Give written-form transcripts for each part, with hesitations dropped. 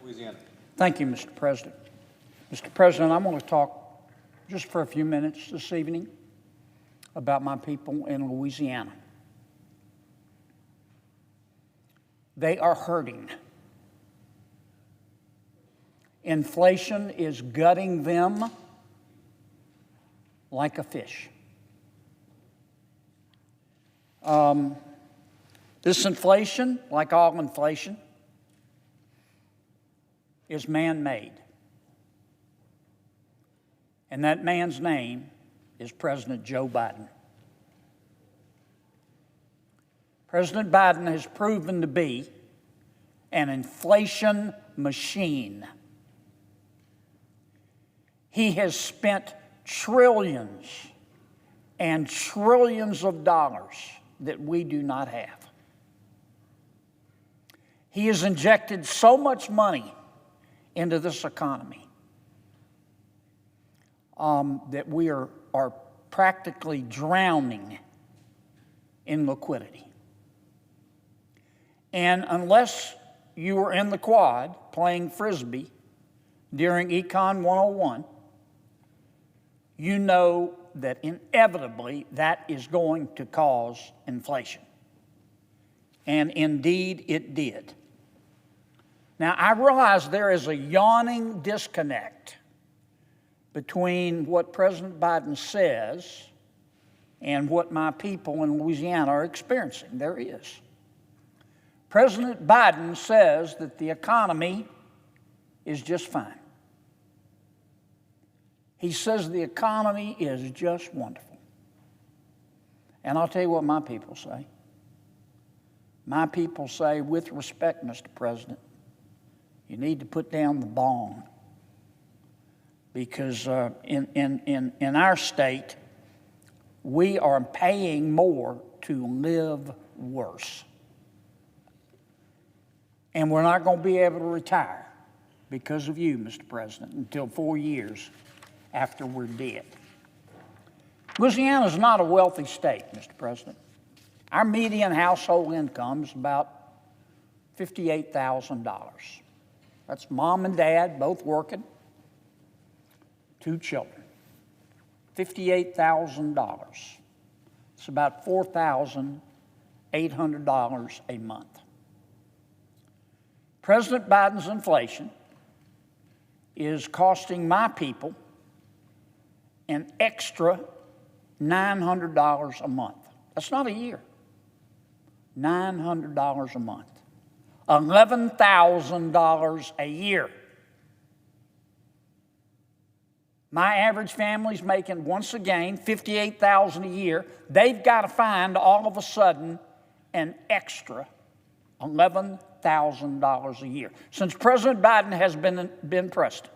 Louisiana. Thank you, Mr. President. Mr. President, I'm going to talk just for a few minutes this evening about my people in Louisiana. They are hurting. Inflation is gutting them like a fish. This inflation, like all inflation, is man-made. And that man's name is President Joe Biden. President Biden has proven to be an inflation machine. He has spent trillions and trillions of dollars that we do not have. He has injected so much money into this economy that we are practically drowning in liquidity. And unless you were in the quad playing Frisbee during Econ 101, you know that inevitably that is going to cause inflation. And indeed it did. Now, I realize there is a yawning disconnect between what President Biden says and what my people in Louisiana are experiencing. There is. President Biden says that the economy is just fine. He says the economy is just wonderful. And I'll tell you what my people say. My people say, with respect, Mr. President, you need to put down the bong. Because in our state, we are paying more to live worse. And we're not going to be able to retire because of you, Mr. President, until 4 years after we're dead. Louisiana is not a wealthy state, Mr. President. Our median household income is about $58,000. That's mom and dad both working, 2 children. $58,000. It's about $4,800 a month. President Biden's inflation is costing my people an extra $900 a month. That's not a year. $900 a month. $11,000 a year. My average family's making, once again, $58,000 a year. They've got to find all of a sudden an extra $11,000 a year. Since President Biden has been president,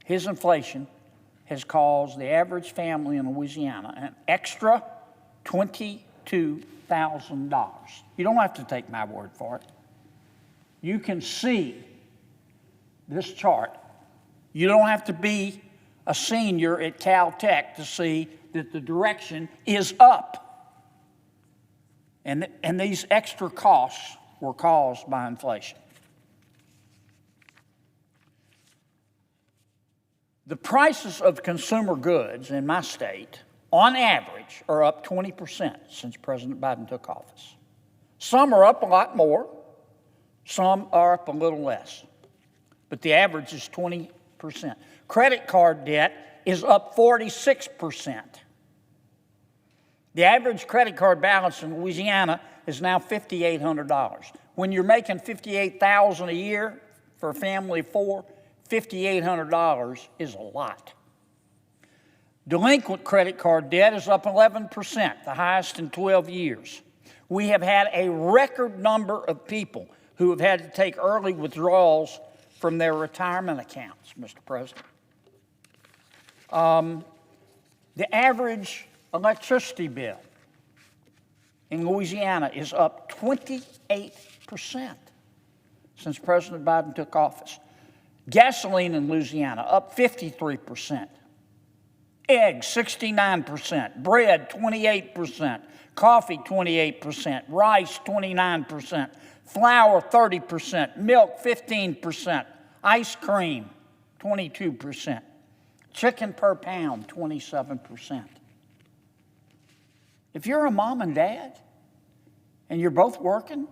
his inflation has caused the average family in Louisiana an extra $22,000. You don't have to take my word for it. You can see this chart. You don't have to be a senior at Caltech to see that the direction is up. And these extra costs were caused by inflation. The prices of consumer goods in my state, on average, are up 20% since President Biden took office. Some are up a lot more. Some are up a little less. But the average is 20%. Credit card debt is up 46%. The average credit card balance in Louisiana is now $5,800. When you're making $58,000 a year for a family of 4, $5,800 is a lot. Delinquent credit card debt is up 11%, the highest in 12 years. We have had a record number of people who have had to take early withdrawals from their retirement accounts, Mr. President. The average electricity bill in Louisiana is up 28% since President Biden took office. Gasoline in Louisiana up 53%. Eggs 69%. Bread 28%. Coffee 28%. Rice 29%. Flour 30%. Milk 15%. Ice cream, 22%. Chicken per pound, 27%. If you're a mom and dad, and you're both working,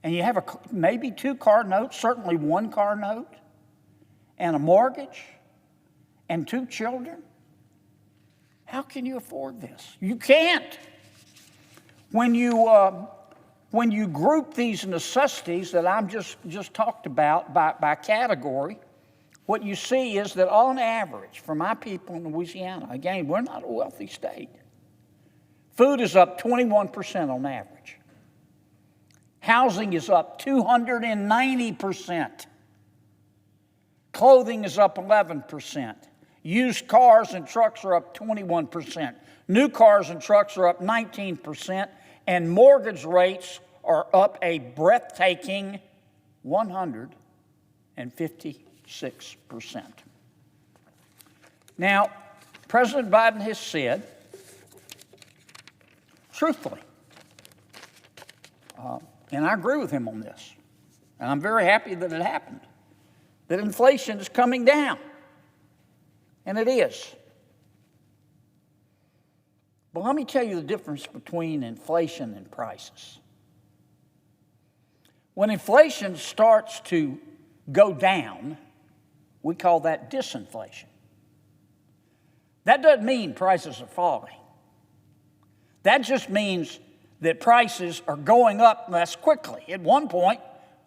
and you have maybe 2 car notes, certainly 1 car note, and a mortgage, and 2 children, how can you afford this? You can't. When you group these necessities that I'm just talked about by category, what you see is that on average, for my people in Louisiana, again, we're not a wealthy state, food is up 21% on average. Housing is up 290%. Clothing is up 11%. Used cars and trucks are up 21%. New cars and trucks are up 19%. And mortgage rates are up a breathtaking 156%. Now, President Biden has said, truthfully, and I agree with him on this, and I'm very happy that it happened, that inflation is coming down, and it is. But let me tell you the difference between inflation and prices. When inflation starts to go down, we call that disinflation. That doesn't mean prices are falling. That just means that prices are going up less quickly. At one point,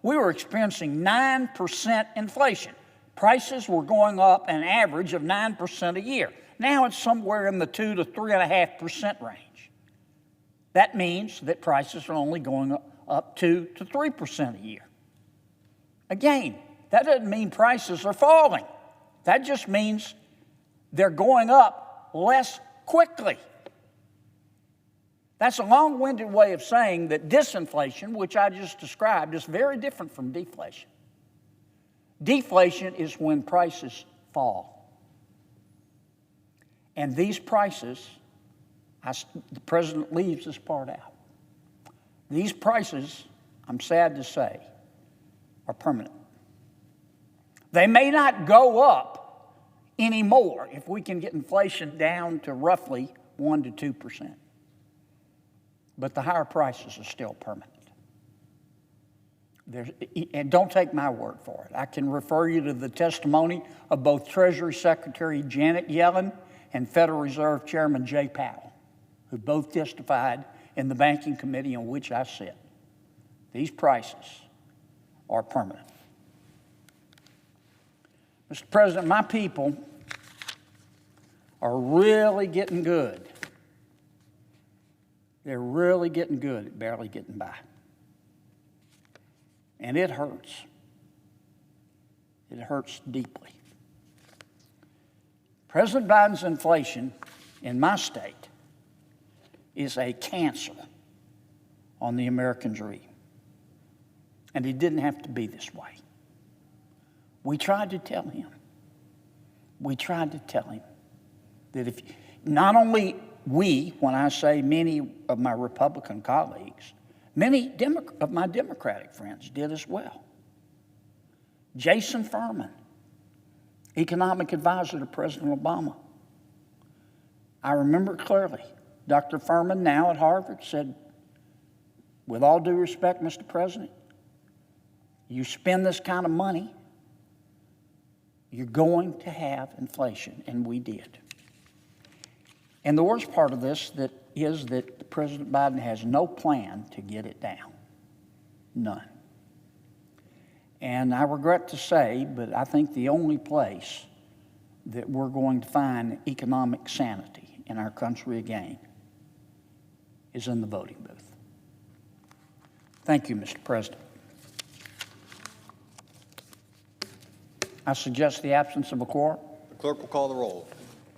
we were experiencing 9% inflation. Prices were going up an average of 9% a year. Now it's somewhere in the 2 to 3.5% range. That means that prices are only going up 2 to 3% a year. Again, that doesn't mean prices are falling. That just means they're going up less quickly. That's a long-winded way of saying that disinflation, which I just described, is very different from deflation. Deflation is when prices fall. And these prices, the president leaves this part out. These prices, I'm sad to say, are permanent. They may not go up anymore if we can get inflation down to roughly 1 to 2%. But the higher prices are still permanent. And don't take my word for it. I can refer you to the testimony of both Treasury Secretary Janet Yellen and Federal Reserve Chairman Jay Powell, who both testified in the banking committee on which I sit. These prices are permanent. Mr. President, my people are really getting good. They're really getting good at barely getting by. And it hurts. It hurts deeply. President Biden's inflation in my state is a cancer on the American dream. And it didn't have to be this way. We tried to tell him. We tried to tell him that if not only we, when I say many of my Republican colleagues, many of my Democratic friends did as well. Jason Furman, economic advisor to President Obama. I remember clearly, Dr. Furman, now at Harvard, said, with all due respect, Mr. President, you spend this kind of money, you're going to have inflation, and we did. And the worst part of this is that President Biden has no plan to get it down. None. And I regret to say, but I think the only place that we're going to find economic sanity in our country again is in the voting booth. Thank you, Mr. President. I suggest the absence of a quorum. The clerk will call the roll.